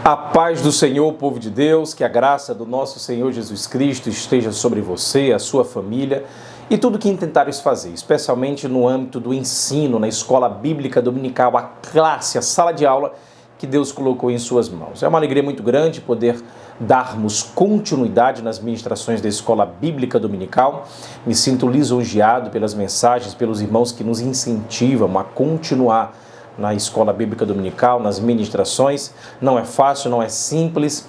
A paz do Senhor, povo de Deus, que a graça do nosso Senhor Jesus Cristo esteja sobre você, a sua família e tudo que intentares fazer, especialmente no âmbito do ensino, na escola bíblica dominical, a classe, a sala de aula que Deus colocou em suas mãos. É uma alegria muito grande poder darmos continuidade nas ministrações da escola bíblica dominical. Me sinto lisonjeado pelas mensagens, pelos irmãos que nos incentivam a continuar na escola bíblica dominical, nas ministrações. Não é fácil, não é simples,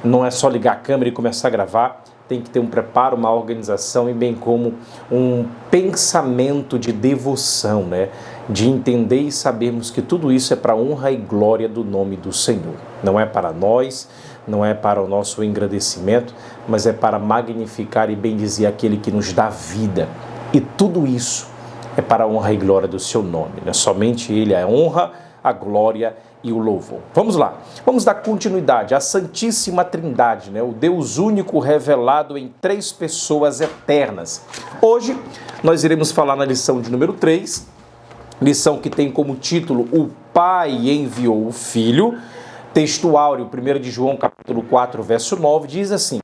não é só ligar a câmera e começar a gravar. Tem que ter um preparo, uma organização e bem como um pensamento de devoção, né? De entender e sabermos que tudo isso é para a honra e glória do nome do Senhor. Não é para nós, não é para o nosso engrandecimento, mas é para magnificar e bendizer aquele que nos dá vida. E tudo isso é para a honra e glória do seu nome, né? Somente Ele é a honra, a glória e o louvor. Vamos lá, vamos dar continuidade à Santíssima Trindade, né? O Deus único revelado em três pessoas eternas. Hoje nós iremos falar na lição de número 3, lição que tem como título O Pai enviou o Filho. Texto áureo, 1 de João capítulo 4, verso 9, diz assim: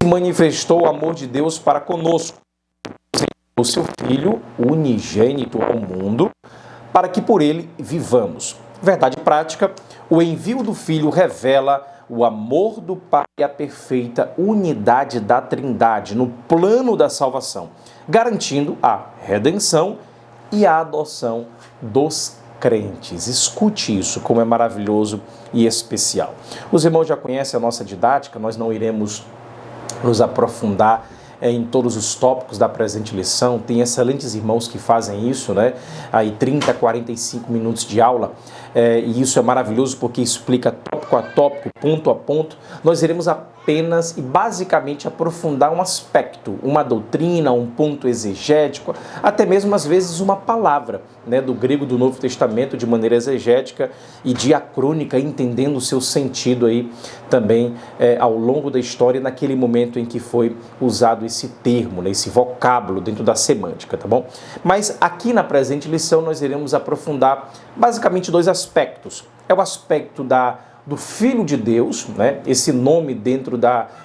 manifestou o amor de Deus para conosco, o seu Filho unigênito ao mundo, para que por ele vivamos. Verdade prática, o envio do Filho revela o amor do Pai e a perfeita unidade da Trindade no plano da salvação, garantindo a redenção e a adoção dos crentes. Escute isso, como é maravilhoso e especial. Os irmãos já conhecem a nossa didática, nós não iremos nos aprofundar em todos os tópicos da presente lição. Tem excelentes irmãos que fazem isso, né? Aí 30, 45 minutos de aula, e isso é maravilhoso porque explica tópico a tópico, ponto a ponto. Nós iremos apenas e basicamente aprofundar um aspecto, uma doutrina, um ponto exegético, até mesmo às vezes uma palavra, né, do grego do Novo Testamento de maneira exegética e diacrônica, entendendo o seu sentido aí também ao longo da história, naquele momento em que foi usado esse termo, né, esse vocábulo dentro da semântica, tá bom? Mas aqui na presente lição nós iremos aprofundar basicamente dois aspectos. É o aspecto do Filho de Deus, né? Esse nome dentro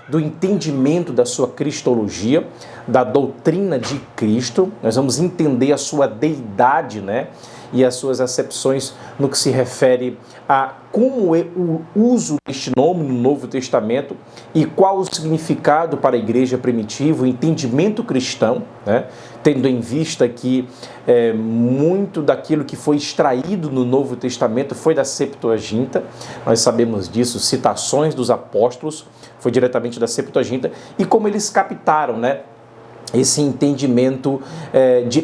do entendimento da sua cristologia, da doutrina de Cristo. Nós vamos entender a sua deidade, né? E as suas acepções no que se refere a como é o uso deste nome no Novo Testamento e qual o significado para a igreja primitiva, o entendimento cristão, né? Tendo em vista que muito daquilo que foi extraído no Novo Testamento foi da Septuaginta. Nós sabemos disso, citações dos apóstolos, foi diretamente da Septuaginta, e como eles captaram, né, esse entendimento de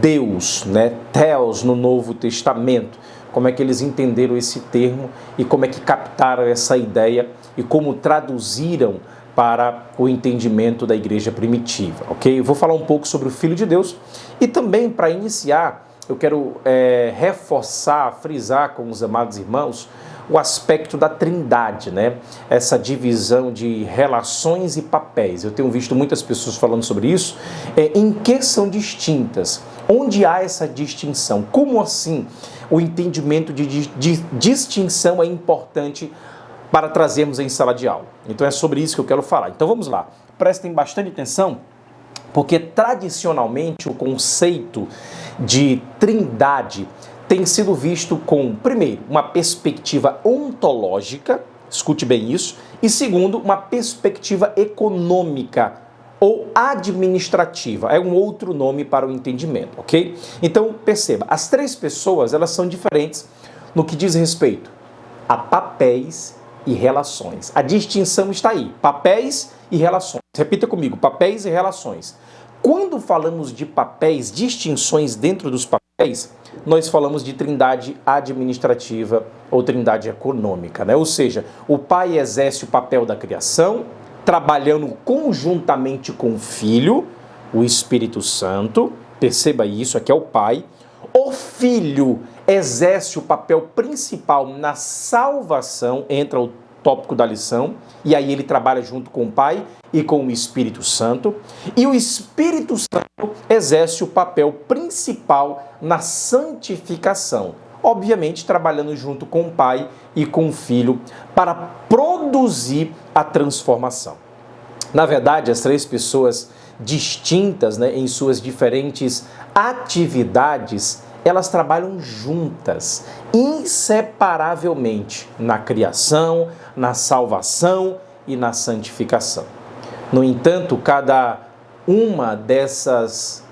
Deus, né, Theos no Novo Testamento, como é que eles entenderam esse termo e como é que captaram essa ideia e como traduziram para o entendimento da igreja primitiva, ok? Eu vou falar um pouco sobre o Filho de Deus e também, para iniciar, eu quero reforçar, frisar com os amados irmãos o aspecto da Trindade, né? Essa divisão de relações e papéis. Eu tenho visto muitas pessoas falando sobre isso. Em que são distintas? Onde há essa distinção? Como assim o entendimento de distinção é importante para trazermos em sala de aula? Então é sobre isso que eu quero falar. Então vamos lá. Prestem bastante atenção, porque tradicionalmente o conceito de Trindade tem sido visto com, primeiro, uma perspectiva ontológica, escute bem isso, e segundo, uma perspectiva econômica ou administrativa, é um outro nome para o entendimento, ok? Então, perceba, as três pessoas, elas são diferentes no que diz respeito a papéis e relações. A distinção está aí, papéis e relações. Repita comigo, papéis e relações. Quando falamos de papéis, distinções dentro dos papéis, nós falamos de trindade administrativa ou trindade econômica, né? Ou seja, o Pai exerce o papel da criação, trabalhando conjuntamente com o Filho, o Espírito Santo, perceba isso, aqui é o Pai. O Filho exerce o papel principal na salvação, entra o tópico da lição, e aí ele trabalha junto com o Pai e com o Espírito Santo, e o Espírito Santo exerce o papel principal na santificação, obviamente trabalhando junto com o Pai e com o Filho para produzir a transformação. Na verdade, as três pessoas distintas, né, em suas diferentes atividades, elas trabalham juntas, inseparavelmente, na criação, na salvação e na santificação. No entanto, cada uma dessas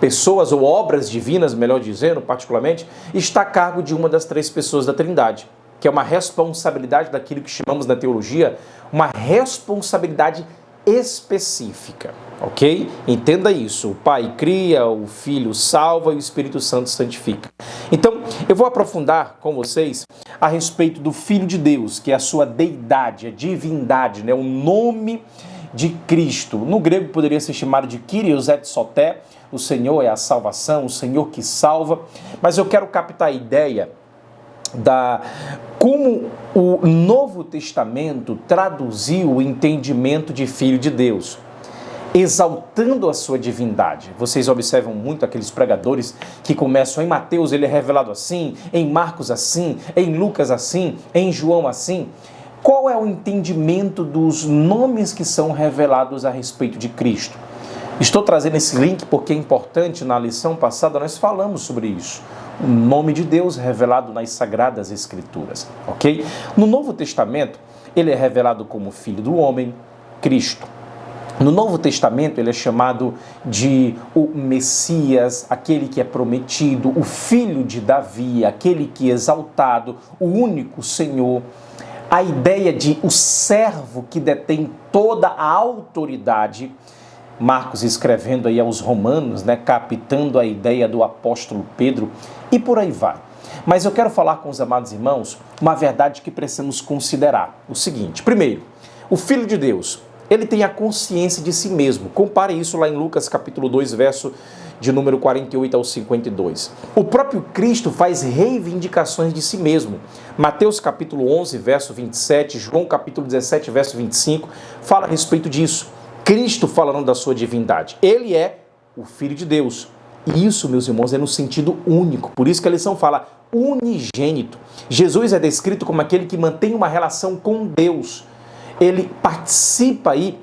pessoas ou obras divinas, melhor dizendo, particularmente, está a cargo de uma das três pessoas da Trindade, que é uma responsabilidade daquilo que chamamos na teologia, uma responsabilidade específica, ok? Entenda isso, o Pai cria, o Filho salva e o Espírito Santo santifica. Então, eu vou aprofundar com vocês a respeito do Filho de Deus, que é a sua deidade, a divindade, né? O nome de Cristo. No grego poderia ser chamado de Kyrios et Soter, o Senhor é a salvação, o Senhor que salva, mas eu quero captar a ideia como o Novo Testamento traduziu o entendimento de Filho de Deus, exaltando a sua divindade. Vocês observam muito aqueles pregadores que começam em Mateus, ele é revelado assim, em Marcos assim, em Lucas assim, em João assim. Qual é o entendimento dos nomes que são revelados a respeito de Cristo? Estou trazendo esse link porque é importante. Na lição passada nós falamos sobre isso. O nome de Deus revelado nas Sagradas Escrituras, ok? No Novo Testamento, ele é revelado como Filho do Homem, Cristo. No Novo Testamento, ele é chamado de o Messias, aquele que é prometido, o Filho de Davi, aquele que é exaltado, o único Senhor. A ideia de o servo que detém toda a autoridade. Marcos escrevendo aí aos Romanos, né, captando a ideia do apóstolo Pedro, e por aí vai. Mas eu quero falar com os amados irmãos uma verdade que precisamos considerar. O seguinte: primeiro, o Filho de Deus, ele tem a consciência de si mesmo. Compare isso lá em Lucas capítulo 2, verso de número 48 ao 52. O próprio Cristo faz reivindicações de si mesmo. Mateus capítulo 11, verso 27, João capítulo 17, verso 25, fala a respeito disso. Cristo falando da sua divindade. Ele é o Filho de Deus. E isso, meus irmãos, é no sentido único. Por isso que a lição fala unigênito. Jesus é descrito como aquele que mantém uma relação com Deus. Ele participa aí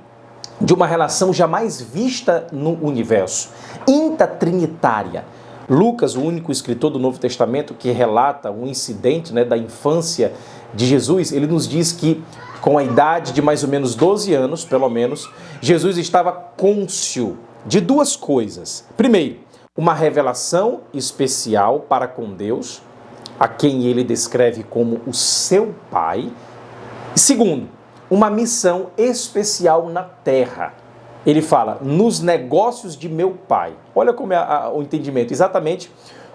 de uma relação jamais vista no universo, intratrinitária. Lucas, o único escritor do Novo Testamento que relata um incidente, né, da infância de Jesus, ele nos diz que com a idade de mais ou menos 12 anos, pelo menos, Jesus estava cônscio de duas coisas. Primeiro, uma revelação especial para com Deus, a quem ele descreve como o seu Pai. E segundo, uma missão especial na terra. Ele fala, nos negócios de meu Pai. Olha como é o entendimento, exatamente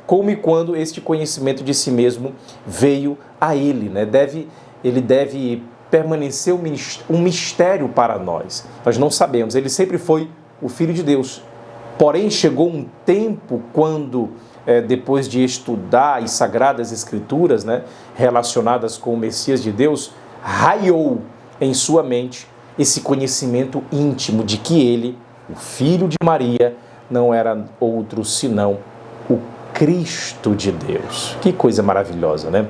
como e quando este conhecimento de si mesmo veio a ele, né? Ele deve permanecer um mistério para nós. Nós não sabemos, ele sempre foi o Filho de Deus. Porém, chegou um tempo quando, depois de estudar as Sagradas Escrituras, né, relacionadas com o Messias de Deus, raiou em sua mente esse conhecimento íntimo de que ele, o Filho de Maria, não era outro senão o Cristo de Deus. Que coisa maravilhosa, né?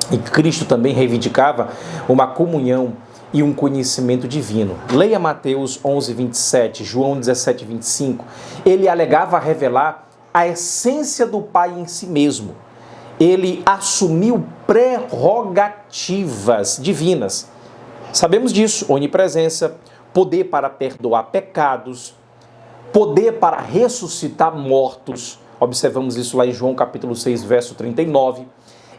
E Cristo também reivindicava uma comunhão e um conhecimento divino. Leia Mateus 11, 27, João 17, 25. Ele alegava revelar a essência do Pai em si mesmo. Ele assumiu prerrogativas divinas. Sabemos disso, onipresença, poder para perdoar pecados, poder para ressuscitar mortos. Observamos isso lá em João capítulo 6, verso 39.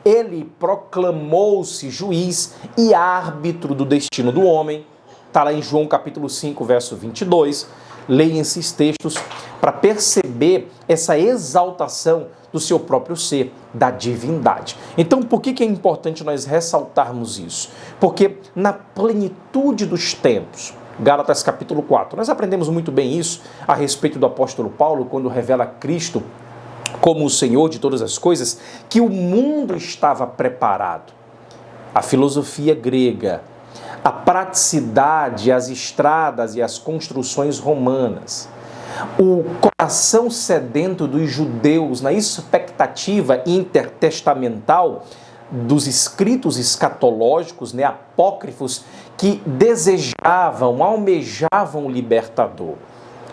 Ele proclamou-se juiz e árbitro do destino do homem. Está lá em João capítulo 5, verso 22. Leia esses textos para perceber essa exaltação do seu próprio ser, da divindade. Então, por que é importante nós ressaltarmos isso? Porque na plenitude dos tempos, Gálatas capítulo 4, nós aprendemos muito bem isso a respeito do apóstolo Paulo, quando revela Cristo como o Senhor de todas as coisas, que o mundo estava preparado. A filosofia grega, a praticidade, as estradas e as construções romanas, o coração sedento dos judeus, na expectativa intertestamental dos escritos escatológicos, apócrifos, que desejavam, almejavam o libertador.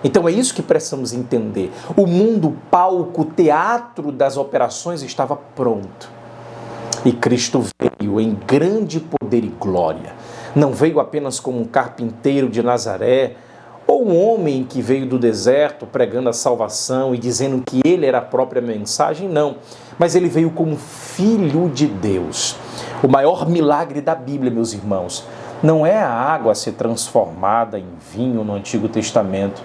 Então é isso que precisamos entender. O mundo, palco, teatro das operações estava pronto. E Cristo veio em grande poder e glória. Não veio apenas como um carpinteiro de Nazaré, ou um homem que veio do deserto pregando a salvação e dizendo que ele era a própria mensagem, não. Mas ele veio como Filho de Deus. O maior milagre da Bíblia, meus irmãos, não é a água ser transformada em vinho no Antigo Testamento.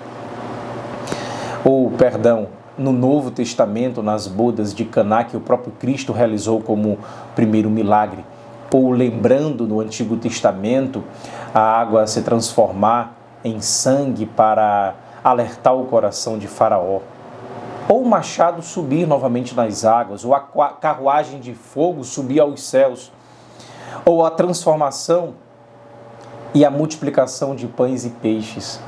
No Novo Testamento, nas bodas de Caná, que o próprio Cristo realizou como primeiro milagre. Ou lembrando no Antigo Testamento, a água se transformar em sangue para alertar o coração de Faraó. Ou o machado subir novamente nas águas, ou a carruagem de fogo subir aos céus. Ou a transformação e a multiplicação de pães e peixes.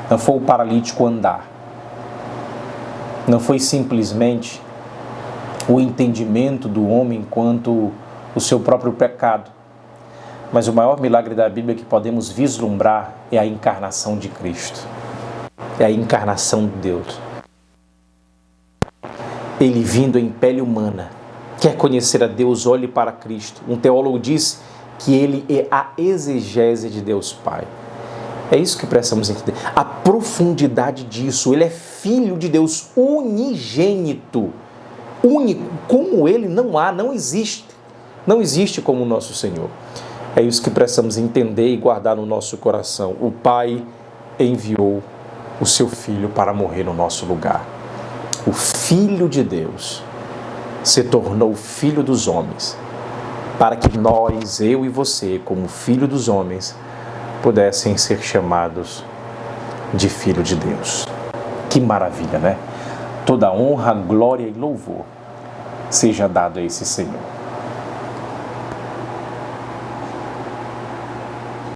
Não foi o paralítico andar. Não foi simplesmente o entendimento do homem quanto o seu próprio pecado. Mas o maior milagre da Bíblia que podemos vislumbrar é a encarnação de Cristo. É a encarnação de Deus. Ele vindo em pele humana. Quer conhecer a Deus, olhe para Cristo. Um teólogo diz que ele é a exegese de Deus Pai. É isso que precisamos entender. A profundidade disso. Ele é Filho de Deus, unigênito. Único. Como ele não existe. Não existe como o nosso Senhor. É isso que precisamos entender e guardar no nosso coração. O Pai enviou o seu Filho para morrer no nosso lugar. O Filho de Deus se tornou Filho dos homens, para que nós, eu e você, como Filho dos homens, pudessem ser chamados de Filho de Deus. Que maravilha, né? Toda honra, glória e louvor seja dado a esse Senhor.